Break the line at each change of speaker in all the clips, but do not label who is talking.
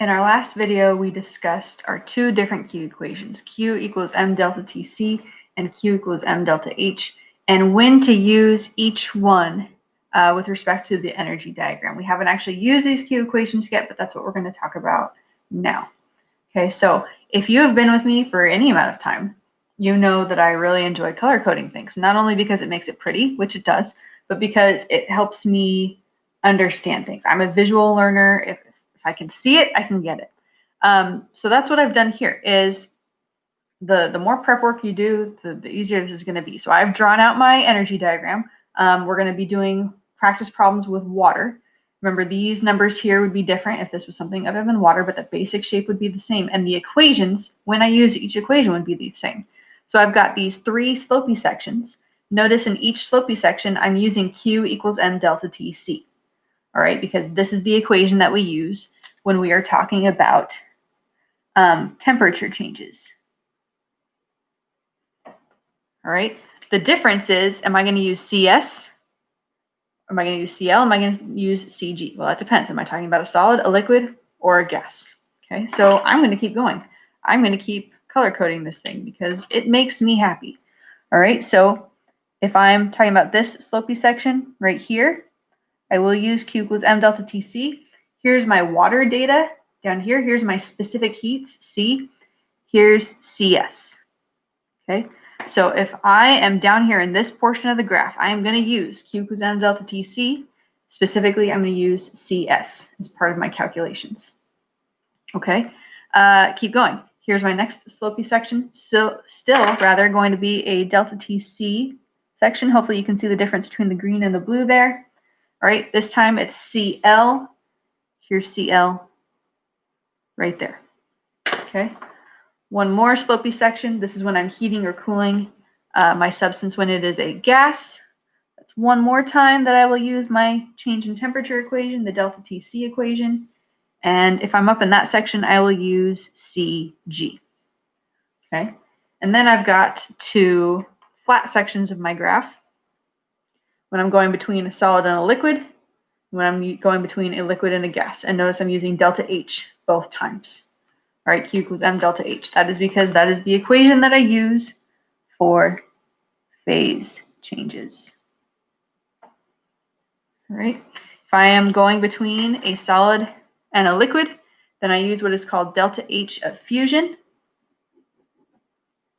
In our last video, we discussed our two different Q equations, Q equals m delta Tc and Q equals m delta H, and when to use each one with respect to the energy diagram. We haven't actually used these Q equations yet, but that's what we're going to talk about now. Okay, so if you have been with me for any amount of time, you know that I really enjoy color coding things, not only because it makes it pretty, which it does, but because it helps me understand things. I'm a visual learner. If I can see it, I can get it. So that's what I've done here is the more prep work you do, the easier this is going to be. So I've drawn out my energy diagram. We're going to be doing practice problems with water. Remember, these numbers here would be different if this was something other than water, but the basic shape would be the same. And the equations, when I use each equation, would be the same. So I've got these three slopey sections. Notice in each slopey section, I'm using Q equals m delta Tc. All right, because this is the equation that we use when we are talking about temperature changes. All right, the difference is, am I going to use CS? Am I going to use CL? Am I going to use CG? Well, that depends. Am I talking about a solid, a liquid, or a gas? Okay, so I'm going to keep going. I'm going to keep color coding this thing because it makes me happy. All right, so if I'm talking about this slopey section right here, I will use Q equals m delta Tc. Here's my water data down here. Here's my specific heats, C. Here's CS. Okay, so if I am down here in this portion of the graph, I am going to use Q equals m delta Tc. Specifically, I'm going to use CS as part of my calculations. Okay, keep going. Here's my next slopey section. Still rather going to be a delta Tc section. Hopefully you can see the difference between the green and the blue there. All right, this time it's CL. Here's CL right there. Okay, one more slopey section. This is when I'm heating or cooling my substance when it is a gas. That's one more time that I will use my change in temperature equation, the delta Tc equation. And if I'm up in that section, I will use Cg. Okay, and then I've got two flat sections of my graph. When I'm going between a solid and a liquid, when I'm going between a liquid and a gas. And notice I'm using delta H both times. All right, Q equals m delta H. That is because that is the equation that I use for phase changes. All right, if I am going between a solid and a liquid, then I use what is called delta H of fusion,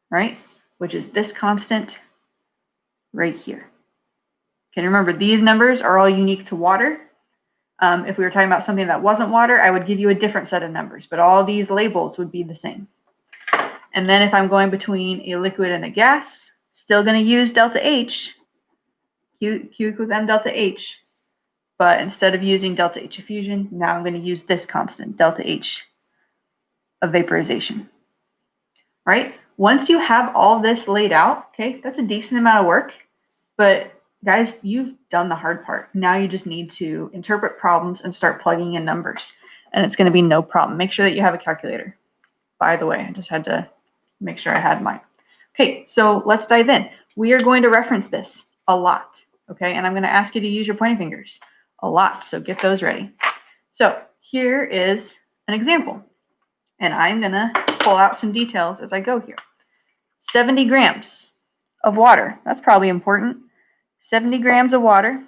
right, which is this constant right here. Okay, remember, these numbers are all unique to water. If we were talking about something that wasn't water, I would give you a different set of numbers, but all these labels would be the same. And then if I'm going between a liquid and a gas, still going to use delta H, Q equals m delta H, but instead of using delta H of fusion, now I'm going to use this constant, delta H of vaporization. All right, once you have all this laid out, okay, that's a decent amount of work, but guys, you've done the hard part. Now you just need to interpret problems and start plugging in numbers, and it's going to be no problem. Make sure that you have a calculator. By the way, I just had to make sure I had mine. Okay, so let's dive in. We are going to reference this a lot, okay? And I'm going to ask you to use your pointing fingers a lot, so get those ready. So here is an example, and I'm going to pull out some details as I go here. 70 grams of water. That's probably important. 70 grams of water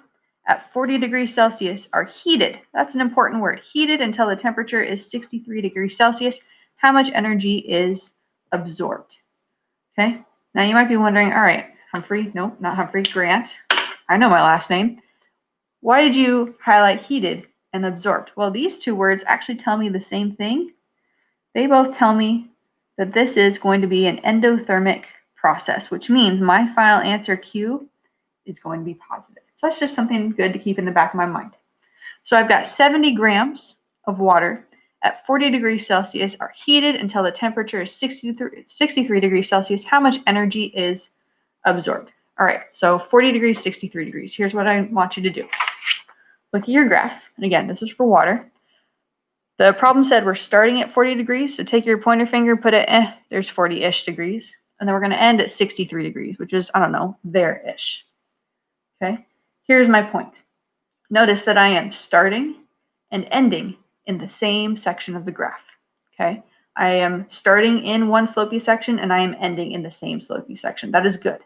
at 40 degrees Celsius are heated. That's an important word. Heated until the temperature is 63 degrees Celsius. How much energy is absorbed? Okay. Now you might be wondering, all right, Humphrey, no, not Humphrey, Grant. I know my last name. Why did you highlight heated and absorbed? Well, these two words actually tell me the same thing. They both tell me that this is going to be an endothermic process, which means my final answer, Q, is going to be positive. So that's just something good to keep in the back of my mind. So I've got 70 grams of water at 40 degrees Celsius are heated until the temperature is 63 degrees Celsius. How much energy is absorbed? All right, so 40 degrees, 63 degrees. Here's what I want you to do. Look at your graph. And again, this is for water. The problem said we're starting at 40 degrees. So take your pointer finger, put it, there's 40-ish degrees. And then we're going to end at 63 degrees, which is, I don't know, there-ish. Okay, here's my point. Notice that I am starting and ending in the same section of the graph, okay? I am starting in one slopey section and I am ending in the same slopey section. That is good.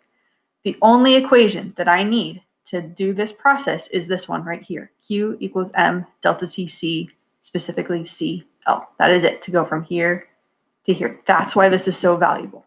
The only equation that I need to do this process is this one right here. Q equals M delta TC, specifically CL. That is it to go from here to here. That's why this is so valuable,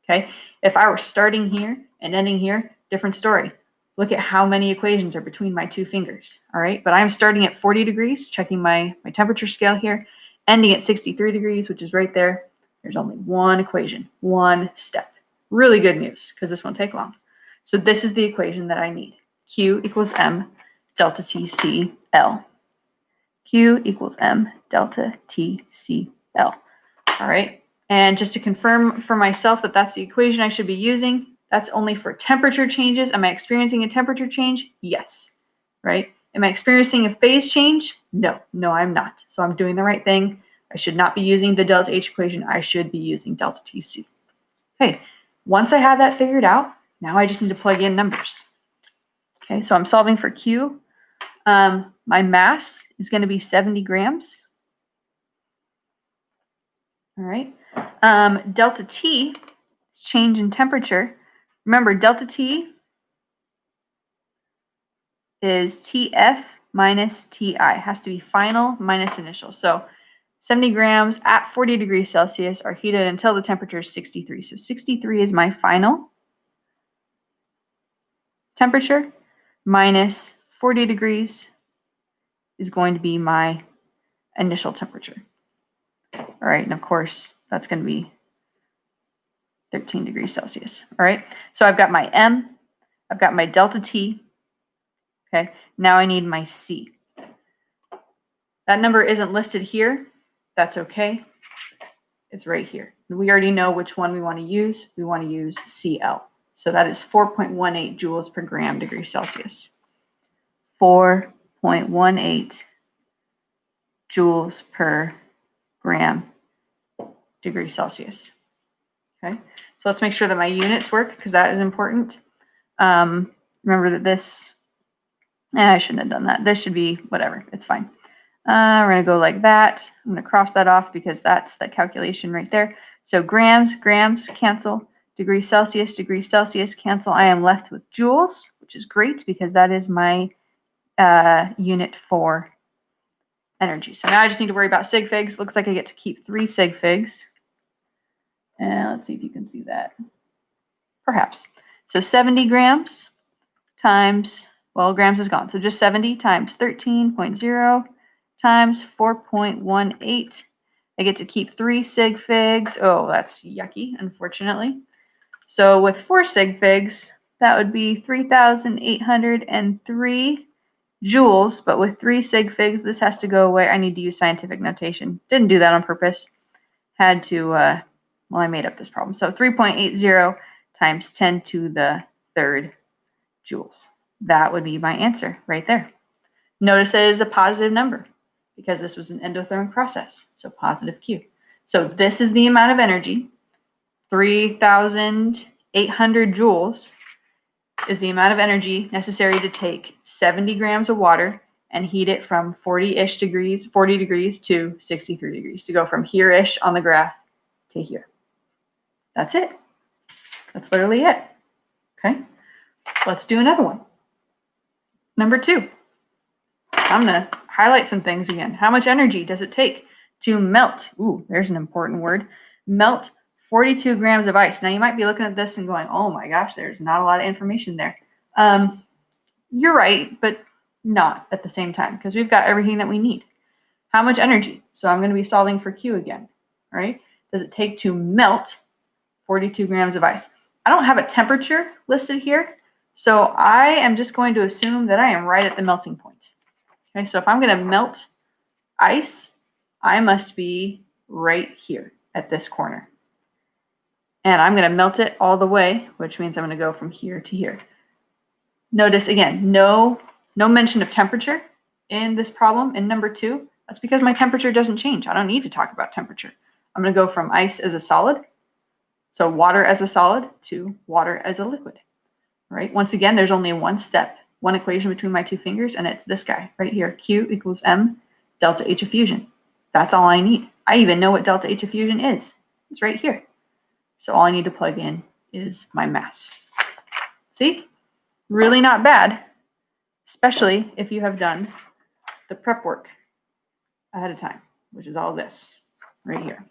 okay? If I were starting here and ending here, different story. Look at how many equations are between my two fingers, all right? But I'm starting at 40 degrees, checking my temperature scale here, ending at 63 degrees, which is right there. There's only one equation, one step. Really good news, because this won't take long. So this is the equation that I need. Q equals M delta TCL. Q equals M delta TCL. All right. And just to confirm for myself that that's the equation I should be using, that's only for temperature changes. Am I experiencing a temperature change? Yes. Right? Am I experiencing a phase change? No. No, I'm not. So I'm doing the right thing. I should not be using the delta H equation. I should be using delta TC. Okay. Once I have that figured out, now I just need to plug in numbers. Okay, so I'm solving for Q. My mass is going to be 70 grams. All right. Delta T is change in temperature. Remember, delta T is TF minus TI. It has to be final minus initial. So 70 grams at 40 degrees Celsius are heated until the temperature is 63. So 63 is my final temperature minus 40 degrees is going to be my initial temperature. All right, and of course, that's going to be 13 degrees Celsius. All right, so I've got my M, I've got my delta T. Okay, now I need my C. That number isn't listed here. That's okay. It's right here. We already know which one we want to use. We want to use CL. So that is 4.18 joules per gram degree Celsius. 4.18 joules per gram degree Celsius. Okay, so let's make sure that my units work because that is important. Remember that this, I shouldn't have done that. This should be whatever, it's fine. We're gonna go like that. I'm gonna cross that off because that's the calculation right there. So grams cancel, degrees Celsius cancel. I am left with joules, which is great because that is my unit for energy. So now I just need to worry about sig figs. Looks like I get to keep 3 sig figs. And let's see if you can see that. Perhaps. So 70 grams times, well, grams is gone. So just 70 times 13.0 times 4.18. I get to keep 3 sig figs. Oh, that's yucky, unfortunately. So with 4 sig figs, that would be 3,803 joules, but with 3 sig figs, this has to go away. I need to use scientific notation. Didn't do that on purpose. Had to, well, I made up this problem. So 3.80 times 10 to the 3rd joules. That would be my answer right there. Notice it is a positive number because this was an endothermic process, so positive Q. So this is the amount of energy, 3,800 joules is the amount of energy necessary to take 70 grams of water and heat it from 40 degrees to 63 degrees to go from here-ish on the graph to here. That's it. That's literally it. Okay, let's do another one. Number 2. I'm going to highlight some things again. How much energy does it take to melt? Ooh, there's an important word. Melt 42 grams of ice. Now you might be looking at this and going, oh my gosh, there's not a lot of information there. You're right, but not at the same time because we've got everything that we need. How much energy? So I'm going to be solving for Q again, right? Does it take to melt 42 grams of ice? I don't have a temperature listed here, so I am just going to assume that I am right at the melting point. Okay, so if I'm going to melt ice, I must be right here at this corner. And I'm going to melt it all the way, which means I'm going to go from here to here. Notice again, no mention of temperature in this problem in number 2. That's because my temperature doesn't change. I don't need to talk about temperature. I'm going to go from ice as a solid, so water as a solid, to water as a liquid. Right? Once again, there's only one step, one equation between my 2 fingers, and it's this guy right here. Q equals M delta H of fusion. That's all I need. I even know what delta H of fusion is. It's right here. So all I need to plug in is my mass. See? Really not bad, especially if you have done the prep work ahead of time, which is all this right here.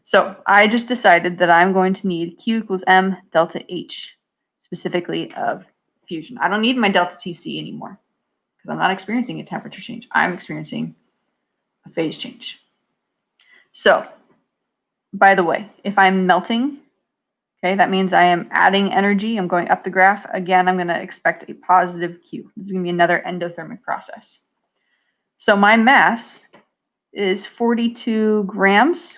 So I just decided that I'm going to need Q equals M delta H, specifically of fusion. I don't need my delta TC anymore because I'm not experiencing a temperature change. I'm experiencing a phase change. So, by the way, if I'm melting, okay, that means I am adding energy. I'm going up the graph. Again, I'm going to expect a positive Q. This is going to be another endothermic process. So my mass is 42 grams.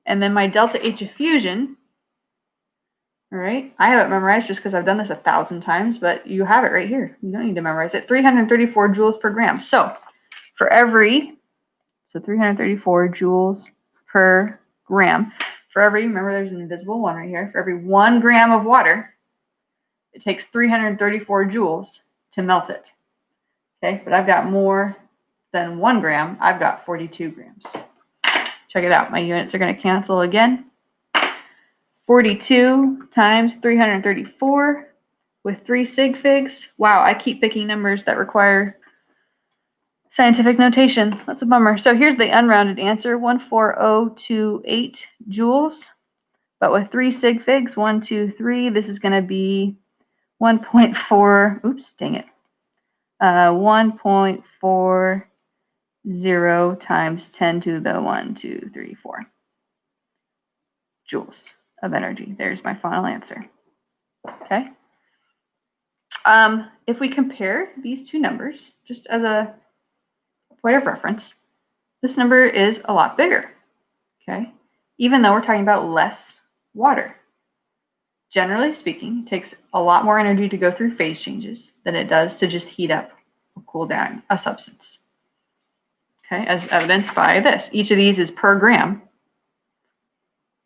And then my delta H of fusion, all right, I have it memorized just because I've done this 1,000 times, but you have it right here. You don't need to memorize it. 334 joules per gram. So for every, 334 joules per gram. For every, remember there's an invisible one right here. For every 1 gram of water, it takes 334 joules to melt it. Okay, but I've got more than 1 gram. I've got 42 grams. Check it out. My units are going to cancel again. 42 times 334 with 3 sig figs. Wow, I keep picking numbers that require scientific notation. That's a bummer. So here's the unrounded answer, 14028 joules. But with 3 sig figs, 1, 2, 3, this is going to be 1.4, oops, dang it. 1.40 times 10 to the 1, 2, 3, 4 joules of energy. There's my final answer. Okay. If we compare these two numbers, just as a point of reference, this number is a lot bigger. Okay. Even though we're talking about less water. Generally speaking, it takes a lot more energy to go through phase changes than it does to just heat up or cool down a substance. Okay, as evidenced by this. Each of these is per gram,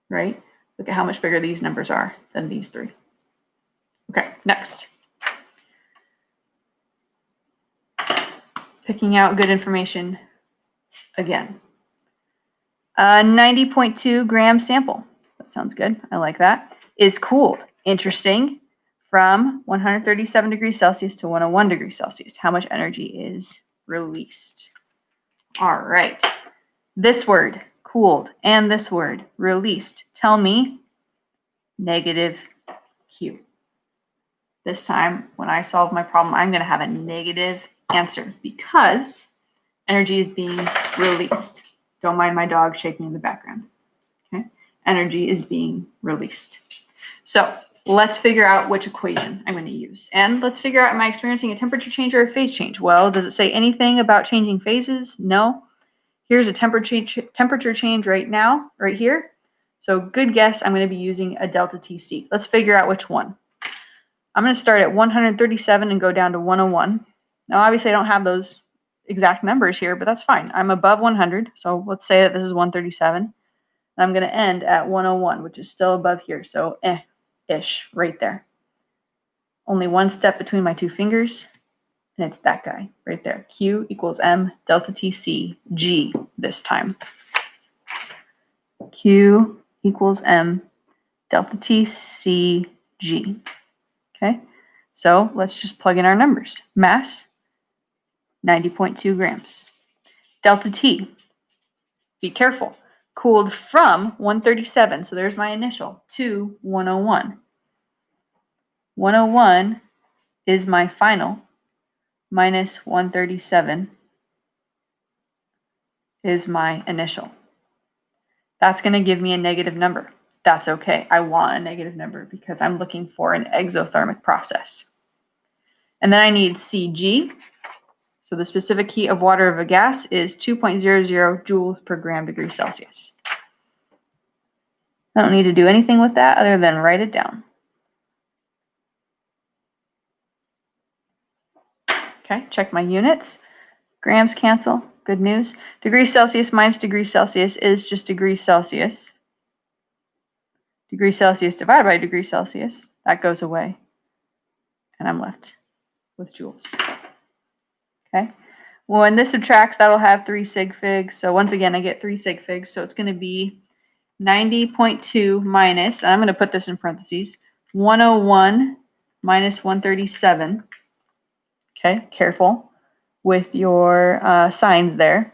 right? Look at how much bigger these numbers are than these three. Okay, next. Picking out good information again. 90.2 gram sample. That sounds good. I like that. Is cooled. Interesting. From 137 degrees Celsius to 101 degrees Celsius. How much energy is released? All right. This word, cooled, and this word, released, tell me negative Q. This time, when I solve my problem, I'm going to have a negative answer because energy is being released. Don't mind my dog shaking in the background. Okay? Energy is being released. So let's figure out which equation I'm going to use. And let's figure out, am I experiencing a temperature change or a phase change? Well, does it say anything about changing phases? No. Here's a temperature change right now, right here. So good guess, I'm going to be using a delta TC. Let's figure out which one. I'm going to start at 137 and go down to 101. Now, obviously, I don't have those exact numbers here, but that's fine. I'm above 100, so let's say that this is 137. And I'm going to end at 101, which is still above here, so ish, right there. Only one step between my two fingers, and it's that guy right there. Q equals M delta TC G this time. Q equals M delta TC G. Okay, so let's just plug in our numbers. Mass, 90.2 grams. Delta T, be careful, cooled from 137, so there's my initial, to 101. 101 is my final, minus 137 is my initial. That's going to give me a negative number. That's okay. I want a negative number because I'm looking for an exothermic process. And then I need Cg. So the specific heat of water of a gas is 2.00 joules per gram degree Celsius. I don't need to do anything with that other than write it down. Okay, check my units. Grams cancel. Good news. Degrees Celsius minus degrees Celsius is just degrees Celsius. Degrees Celsius divided by degrees Celsius, that goes away. And I'm left with joules. Okay. when this subtracts, that'll have 3 sig figs. So once again, I get 3 sig figs. So it's going to be 90.2 minus, and I'm going to put this in parentheses, 101 minus 137. Okay, careful with your signs there.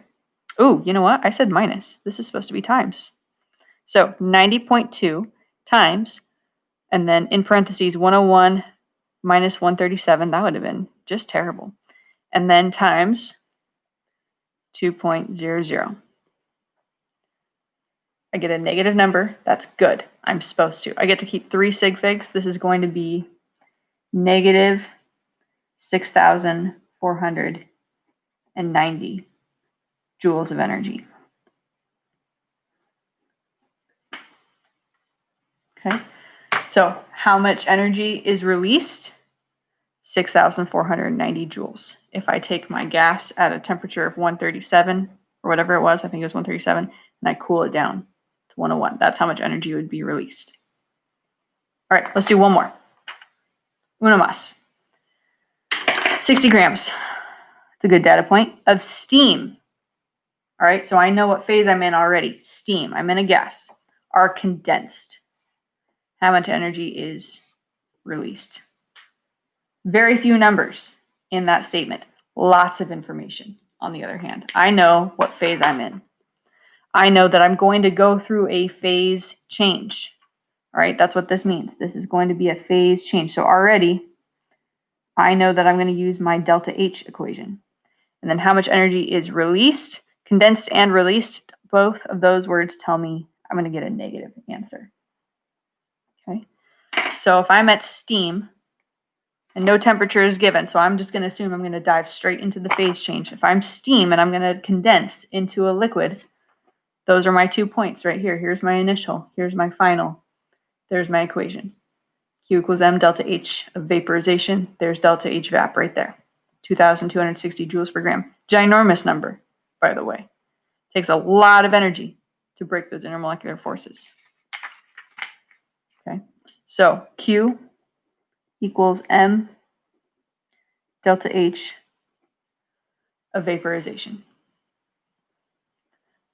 Ooh, you know what? I said minus. This is supposed to be times. So 90.2 times, and then in parentheses, 101 minus 137. That would have been just terrible. And then times 2.00. I get a negative number. That's good. I'm supposed to. I get to keep 3 sig figs. This is going to be negative 6,490 joules of energy. Okay. So how much energy is released? 6,490 joules. If I take my gas at a temperature of 137 or whatever it was, I think it was 137, and I cool it down to 101, that's how much energy would be released. All right, let's do one more. Uno más. 60 grams. It's a good data point of steam. All right, so I know what phase I'm in already. Steam. I'm in a gas. Are condensed. How much energy is released? Very few numbers in that statement. Lots of information, on the other hand. I know what phase I'm in. I know that I'm going to go through a phase change. All right, that's what this means. This is going to be a phase change. So already, I know that I'm going to use my delta H equation. And then how much energy is released, condensed and released, both of those words tell me I'm going to get a negative answer. Okay, so if I'm at steam, and no temperature is given, so I'm just going to assume I'm going to dive straight into the phase change. If I'm steam and I'm going to condense into a liquid, those are my 2 points right here. Here's my initial. Here's my final. There's my equation. Q equals m delta H of vaporization. There's delta H vap right there. 2,260 joules per gram. Ginormous number, by the way. Takes a lot of energy to break those intermolecular forces. Okay, so Q equals m delta H of vaporization.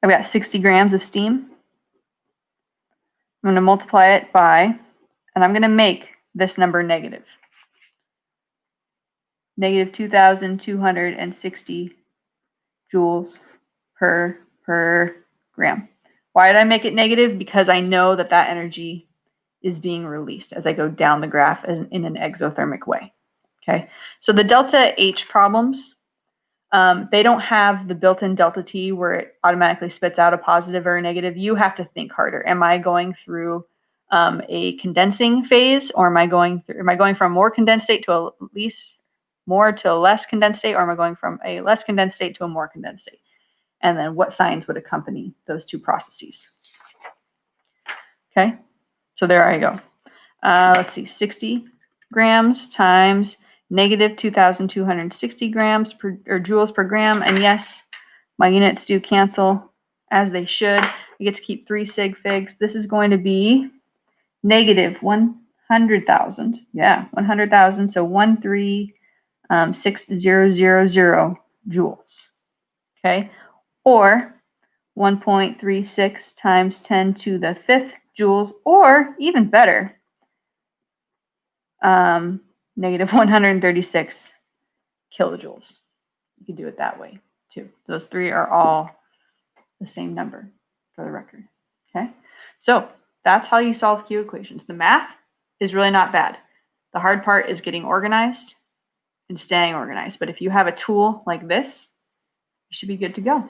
I've got 60 grams of steam. I'm going to multiply it by, and I'm going to make this number negative. Negative 2,260 joules per gram. Why did I make it negative? Because I know that that energy is being released as I go down the graph in an exothermic way. Okay, so the delta H problems, they don't have the built-in delta T where it automatically spits out a positive or a negative. You have to think harder. Am I going through a condensing phase, or am I going from more condensed state to a less condensed state, or am I going from a less condensed state to a more condensed state? And then what signs would accompany those two processes? Okay, so there I go. Let's see, 60 grams times negative 2,260 grams or joules per gram. And yes, my units do cancel as they should. I get to keep 3 sig figs. This is going to be negative 100,000. Yeah, 100,000. So 136,000 joules. Okay, or 1.36 times 10 to the 5th joules, or even better, negative 136 kilojoules. You can do it that way too. Those three are all the same number for the record. Okay, so that's how you solve Q equations. The math is really not bad. The hard part is getting organized and staying organized. But if you have a tool like this, you should be good to go.